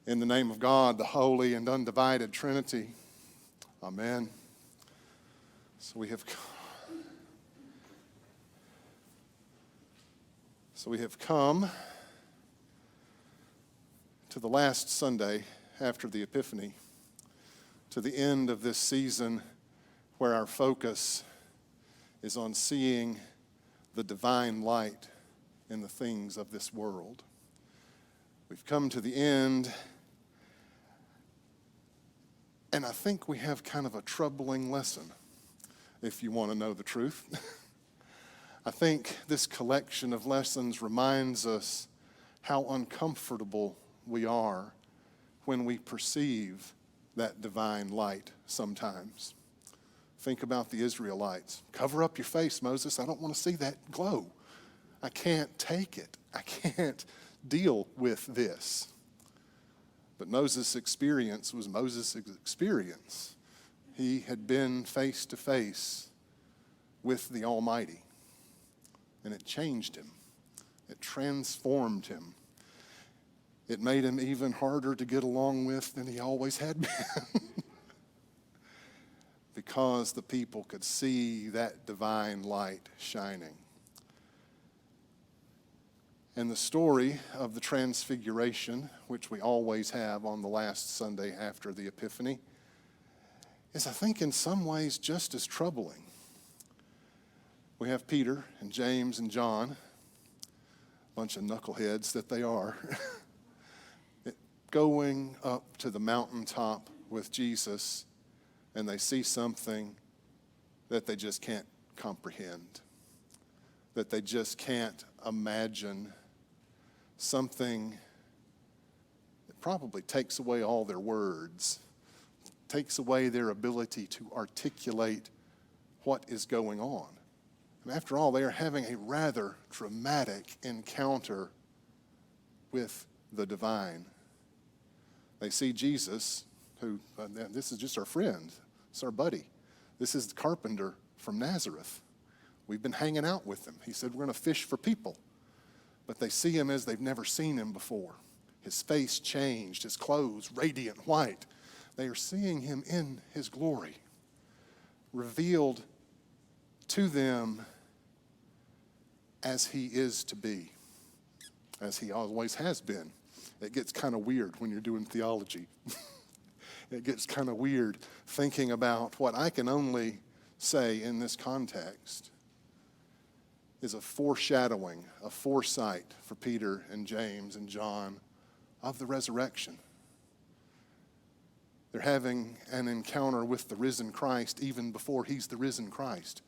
In the name of God, the holy and undivided Trinity. Amen. So we have come to the last Sunday after the Epiphany, to the end of this season where our focus is on seeing the divine light in the things of this world. We've come to the end, and I think we have kind of a troubling lesson, if you want to know the truth. I think this collection of lessons reminds us how uncomfortable we are when we perceive that divine light sometimes. Think about the Israelites. Cover up your face, Moses. I don't want to see that glow. I can't take it. I can't deal with this. But Moses' experience was Moses' experience. He had been face to face with the Almighty, and it changed him. It transformed him. It made him even harder to get along with than he always had been. Because the people could see that divine light shining. And the story of the Transfiguration, which we always have on the last Sunday after the Epiphany, is, I think, in some ways just as troubling. We have Peter and James and John, a bunch of knuckleheads that they are, going up to the mountaintop with Jesus, and they see something that they just can't comprehend, that they just can't imagine, something that probably takes away all their words, takes away their ability to articulate what is going on. And after all, they are having a rather dramatic encounter with the divine. They see Jesus, who, this is just our friend, it's our buddy. This is the carpenter from Nazareth. We've been hanging out with him. He said, we're going to fish for people. But they see him as they've never seen him before. His face changed, his clothes radiant white. They are seeing him in his glory, revealed to them as he is to be, as he always has been. It gets kind of weird when you're doing theology. It gets kind of weird thinking about what I can only say in this context is a foreshadowing, a foresight for Peter and James and John of the resurrection. They're having an encounter with the risen Christ even before he's the risen Christ.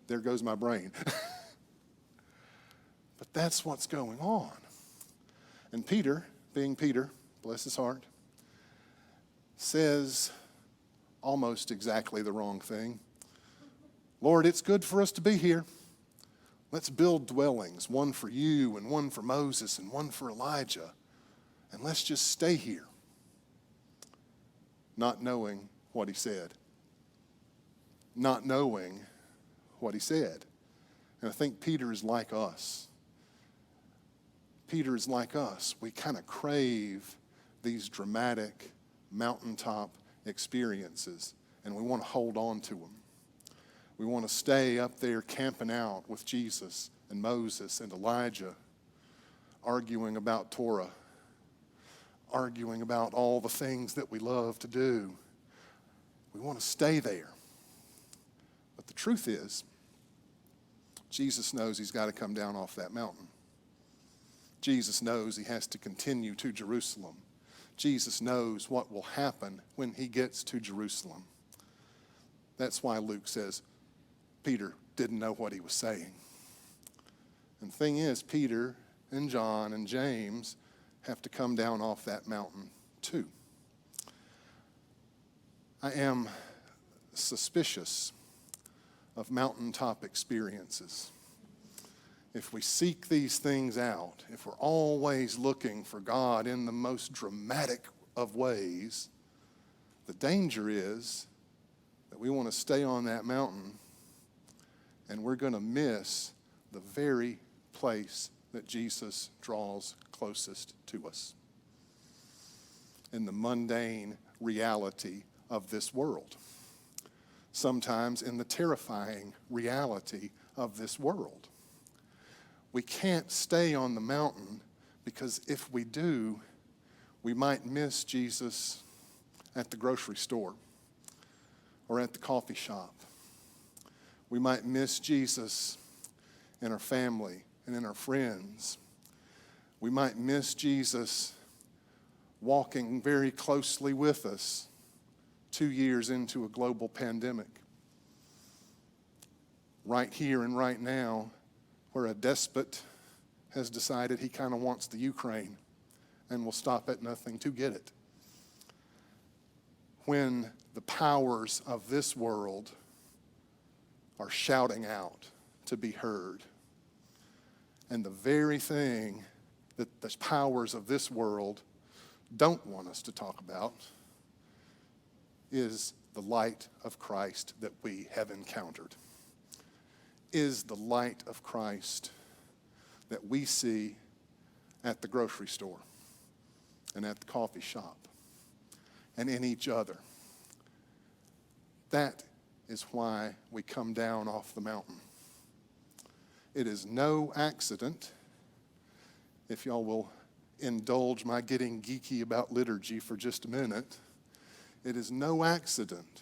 There goes my brain. But that's what's going on. And Peter, being Peter, bless his heart, says almost exactly the wrong thing. Lord, it's good for us to be here. Let's build dwellings, one for you and one for Moses and one for Elijah. And let's just stay here. Not knowing what he said. Not knowing what he said. And I think Peter is like us. Peter is like us. We kind of crave these dramatic mountaintop experiences, and we want to hold on to them. We want to stay up there camping out with Jesus and Moses and Elijah, arguing about Torah, arguing about all the things that we love to do. We want to stay there. But the truth is, Jesus knows he's got to come down off that mountain. Jesus knows he has to continue to Jerusalem. Jesus knows what will happen when he gets to Jerusalem. That's why Luke says Peter didn't know what he was saying. And the thing is, Peter and John and James have to come down off that mountain too. I am suspicious of mountaintop experiences. If we seek these things out, if we're always looking for God in the most dramatic of ways, the danger is that we want to stay on that mountain and we're going to miss the very place that Jesus draws closest to us. in the mundane reality of this world, sometimes in the terrifying reality of this world. We can't stay on the mountain because if we do, we might miss Jesus at the grocery store or at the coffee shop. We might miss Jesus in our family and in our friends. We might miss Jesus walking very closely with us 2 years into a global pandemic. Right here and right now, where a despot has decided he kind of wants the Ukraine and will stop at nothing to get it. When the powers of this world are shouting out to be heard, and the very thing that the powers of this world don't want us to talk about is the light of Christ that we have encountered, is the light of Christ that we see at the grocery store and at the coffee shop and in each other. That is why we come down off the mountain. It is no accident, if y'all will indulge my getting geeky about liturgy for just a minute, it is no accident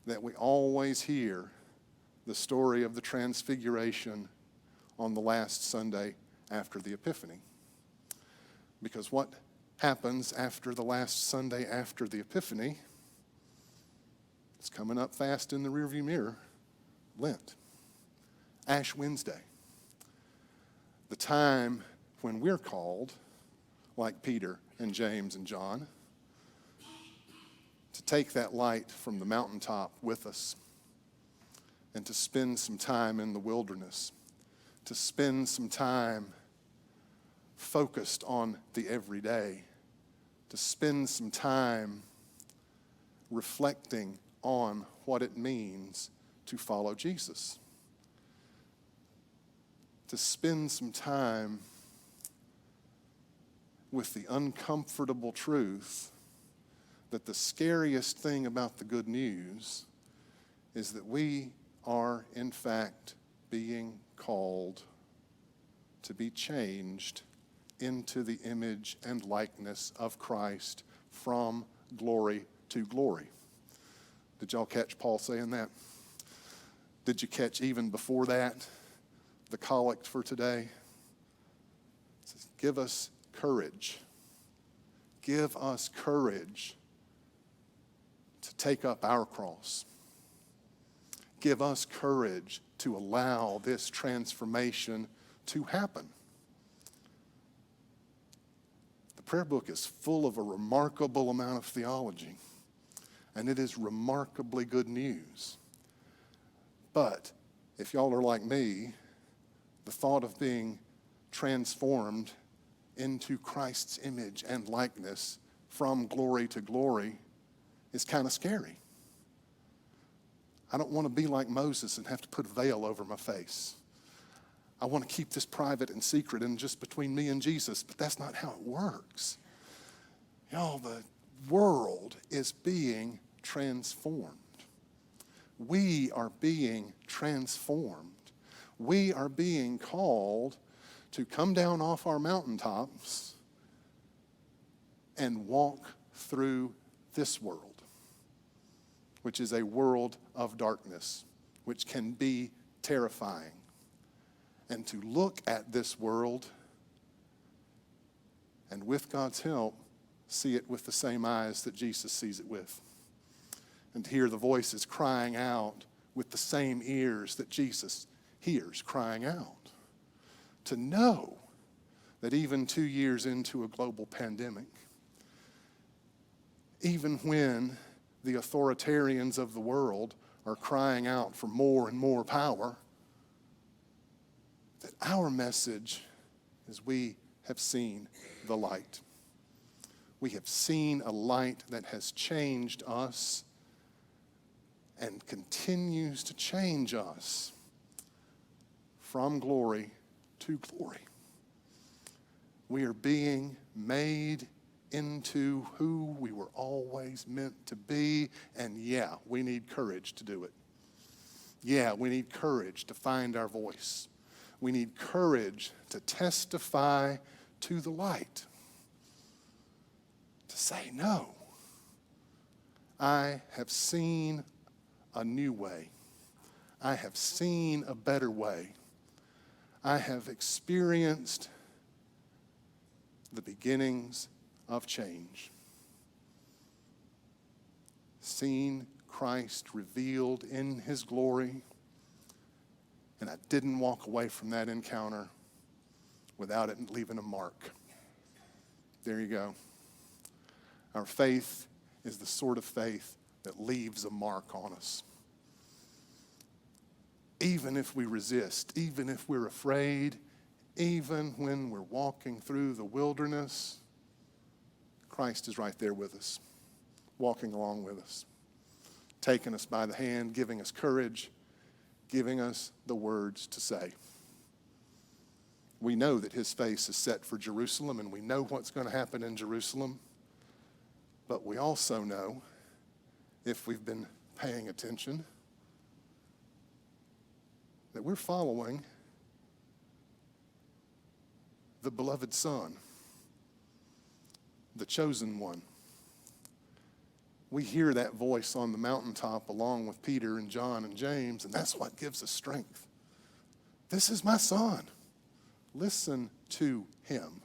that we always hear the story of the Transfiguration on the last Sunday after the Epiphany. Because what happens after the last Sunday after the Epiphany? It's coming up fast in the rearview mirror. Lent. Ash Wednesday. The time when we're called, like Peter and James and John, to take that light from the mountaintop with us and to spend some time in the wilderness, to spend some time focused on the everyday, to spend some time reflecting on what it means to follow Jesus, to spend some time with the uncomfortable truth that the scariest thing about the good news is that we are, in fact, being called to be changed into the image and likeness of Christ from glory to glory. Did y'all catch Paul saying that? Did you catch even before that the collect for today? It says, give us courage. Give us courage to take up our cross. Give us courage to allow this transformation to happen. The prayer book is full of a remarkable amount of theology, and it is remarkably good news. But if y'all are like me, the thought of being transformed into Christ's image and likeness from glory to glory is kind of scary. I don't want to be like Moses and have to put a veil over my face. I want to keep this private and secret and just between me and Jesus, but that's not how it works. Y'all, the world is being transformed. We are being transformed. We are being called to come down off our mountaintops and walk through this world, which is a world of darkness, which can be terrifying. And to look at this world and with God's help, see it with the same eyes that Jesus sees it with. And to hear the voices crying out with the same ears that Jesus hears crying out. To know that even 2 years into a global pandemic, even when the authoritarians of the world are crying out for more and more power, that our message is we have seen the light. We have seen a light that has changed us and continues to change us from glory to glory. We are being made into who we were always meant to be. And yeah, we need courage to do it. Yeah, we need courage to find our voice. We need courage to testify to the light. To say, no, I have seen a new way. I have seen a better way. I have experienced the beginnings of change. Seen Christ revealed in his glory, and I didn't walk away from that encounter without it leaving a mark. There you go. Our faith is the sort of faith that leaves a mark on us. Even if we resist, even if we're afraid, even when we're walking through the wilderness, Christ is right there with us, walking along with us, taking us by the hand, giving us courage, giving us the words to say. We know that his face is set for Jerusalem, and we know what's going to happen in Jerusalem. But we also know, if we've been paying attention, that we're following the beloved Son, the chosen one. We hear that voice on the mountaintop along with Peter and John and James, and that's what gives us strength. This is my Son. Listen to him.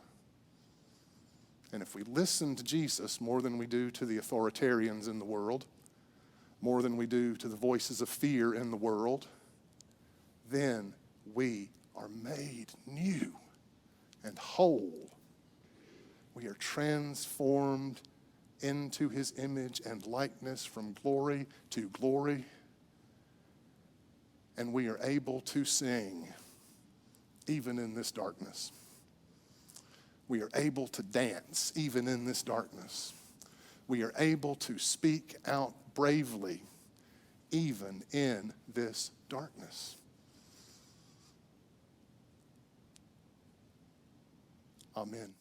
And if we listen to Jesus more than we do to the authoritarians in the world, more than we do to the voices of fear in the world, then we are made new and whole. We are transformed into his image and likeness from glory to glory. And we are able to sing even in this darkness. We are able to dance even in this darkness. We are able to speak out bravely even in this darkness. Amen.